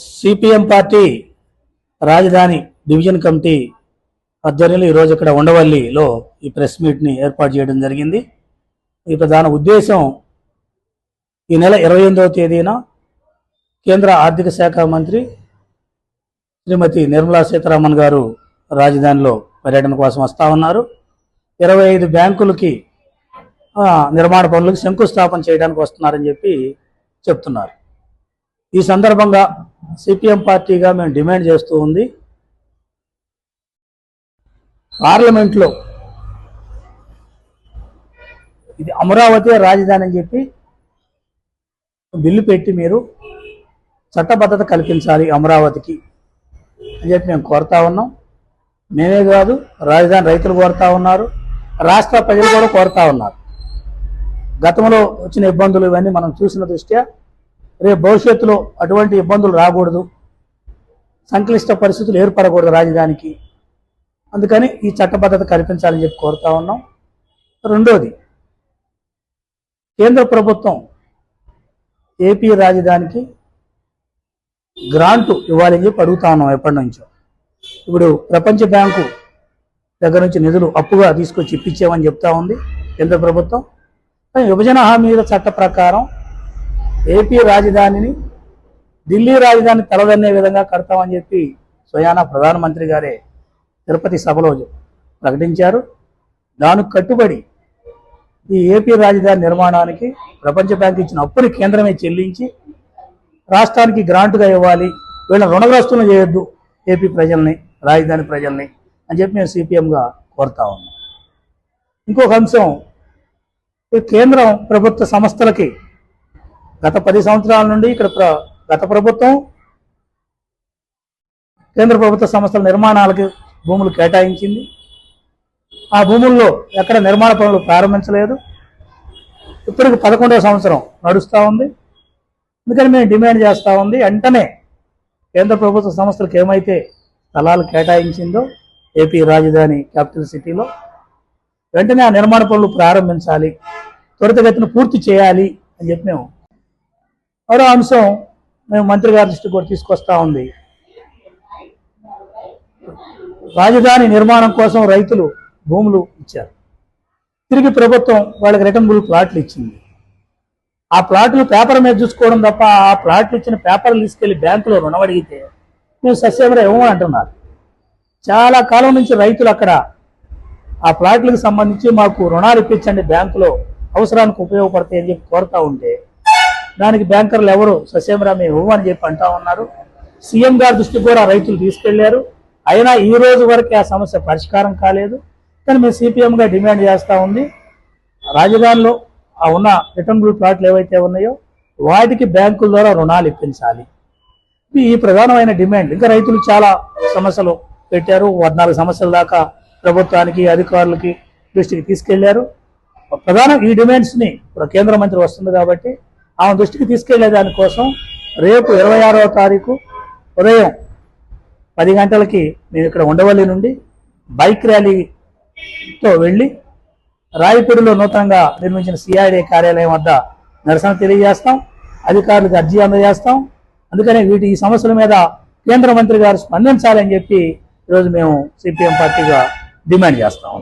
CPM party రాజధాని division committee ఆధ్వర్యంలో ఈరోజు ఇక్కడ ఉండవల్లిలో ఈ ప్రెస్ మీట్ని ఏర్పాటు చేయడం జరిగింది. ఈ ప్రధాన ఉద్దేశం ఈ నెల 28వ తేదీన కేంద్ర ఆర్థిక శాఖ మంత్రి శ్రీమతి నిర్మలా సీతారామన్ గారు రాజధానిలో పర్యటన కోసం వస్తూ ఉన్నారు. 25 బ్యాంకులకి నిర్మాణ పనులకు శంకుస్థాపన చేయడానికి వస్తున్నారని చెప్పి చెప్తున్నారు. ఈ సందర్భంగా సిపిఎం పార్టీగా మేము డిమాండ్ చేస్తూ ఉంది, పార్లమెంట్లో ఇది అమరావతి రాజధాని అని చెప్పి బిల్లు పెట్టి మీరు చట్టబద్ధత కల్పించాలి అమరావతికి అని చెప్పి మేము కోరుతా ఉన్నాం. మేమే కాదు, రాజధాని రైతులు కోరుతా ఉన్నారు, రాష్ట్ర ప్రజలు కూడా కోరుతా ఉన్నారు. గతంలో వచ్చిన ఇబ్బందులు ఇవన్నీ మనం చూసిన దృష్ట్యా రేపు భవిష్యత్తులో అటువంటి ఇబ్బందులు రాకూడదు, సంక్లిష్ట పరిస్థితులు ఏర్పడకూడదు రాజధానికి. అందుకని ఈ చట్టబద్ధత కల్పించాలని చెప్పి కోరుతా ఉన్నాం. రెండోది, కేంద్ర ప్రభుత్వం ఏపీ రాజధానికి గ్రాంటు ఇవ్వాలని చెప్పి అడుగుతా ఉన్నాం ఎప్పటి నుంచో. ఇప్పుడు ప్రపంచ బ్యాంకు దగ్గర నుంచి నిధులు అప్పుగా తీసుకొచ్చి ఇప్పించామని చెప్తా ఉంది కేంద్ర ప్రభుత్వం. విభజన హామీల చట్ట ప్రకారం ఏపీ రాజధానిని ఢిల్లీ రాజధాని తలదన్నే విధంగా కడతామని చెప్పి స్వయానా ప్రధానమంత్రి గారే తిరుపతి సభలో ప్రకటించారు. దానికి కట్టుబడి ఈ ఏపీ రాజధాని నిర్మాణానికి ప్రపంచ బ్యాంకు ఇచ్చిన అప్పుని కేంద్రమే చెల్లించి రాష్ట్రానికి గ్రాంటుగా ఇవ్వాలి, వీళ్ళ రుణగ్రస్తులను చేయొద్దు ఏపీ ప్రజల్ని, రాజధాని ప్రజల్ని అని చెప్పి మేము సిపిఎంగా కోరుతా ఉన్నాం. ఇంకొక అంశం, కేంద్రం ప్రభుత్వ సంస్థలకి గత 10 సంవత్సరాల నుండి ఇక్కడ గత ప్రభుత్వం కేంద్ర ప్రభుత్వ సంస్థల నిర్మాణాలకి భూములు కేటాయించింది. ఆ భూముల్లో ఎక్కడ నిర్మాణ పనులు ప్రారంభించలేదు. ఇప్పటికి 11వ సంవత్సరం నడుస్తూ ఉంది. అందుకని మేము డిమాండ్ చేస్తూ ఉంది, వెంటనే కేంద్ర ప్రభుత్వ సంస్థలకు ఏమైతే స్థలాలు కేటాయించిందో ఏపీ రాజధాని క్యాపిటల్ సిటీలో వెంటనే ఆ నిర్మాణ పనులు ప్రారంభించాలి, త్వరితగతిన పూర్తి చేయాలి అని చెప్పి మేము. మరో అంశం మేము మంత్రి గారి దృష్టికి కూడా తీసుకొస్తా ఉంది, రాజధాని నిర్మాణం కోసం రైతులు భూములు ఇచ్చారు, తిరిగి ప్రభుత్వం వాళ్ళకి రిటర్నబుల్ ప్లాట్లు ఇచ్చింది. ఆ ప్లాట్లు పేపర్ మీద చూసుకోవడం తప్ప ఆ ప్లాట్లు ఇచ్చిన పేపర్లు తీసుకెళ్లి బ్యాంకులో రుణం అడిగితే మేము సస్యమరా ఇవ్వమని అంటున్నారు. చాలా కాలం నుంచి రైతులు అక్కడ ఆ ప్లాట్లకు సంబంధించి మాకు రుణాలు ఇప్పించండి, బ్యాంకులో అవసరానికి ఉపయోగపడతాయి అని చెప్పి కోరుతా ఉంటే దానికి బ్యాంకర్లు ఎవరు సస్యమరా మేము ఇవ్వమని చెప్పి అంటా ఉన్నారు. సీఎం గారి దృష్టికి కూడా రైతులు తీసుకెళ్లారు, అయినా ఈ రోజు వరకు ఆ సమస్య పరిష్కారం కాలేదు. కానీ మేము సిపిఎంగా డిమాండ్ చేస్తూ ఉంది, రాజధానిలో ఆ ఉన్న రిటర్నబుల్ ప్లాట్లు ఏవైతే ఉన్నాయో వాటికి బ్యాంకుల ద్వారా రుణాలు ఇప్పించాలి. ఈ ప్రధానమైన డిమాండ్. ఇంకా రైతులు చాలా సమస్యలు పెట్టారు, 14 సమస్యల దాకా ప్రభుత్వానికి అధికారులకి దృష్టికి తీసుకెళ్లారు. ప్రధానం ఈ డిమాండ్స్ని ఇప్పుడు కేంద్ర మంత్రి వస్తుంది కాబట్టి ఆమె దృష్టికి తీసుకెళ్లే దానికోసం రేపు 26వ తారీఖు ఉదయం 10 గంటలకి మేము ఇక్కడ ఉండవల్లి నుండి బైక్ ర్యాలీతో వెళ్ళి రాయపూడిలో నూతనంగా నిర్మించిన సిఐడి కార్యాలయం వద్ద నిరసన తెలియజేస్తాం, అధికారులకు అర్జీ అందజేస్తాం. అందుకనే ఈ సమస్యల మీద కేంద్ర మంత్రి గారు స్పందించాలని చెప్పి ఈరోజు మేము సిపిఎం పార్టీగా డిమాండ్ చేస్తాం.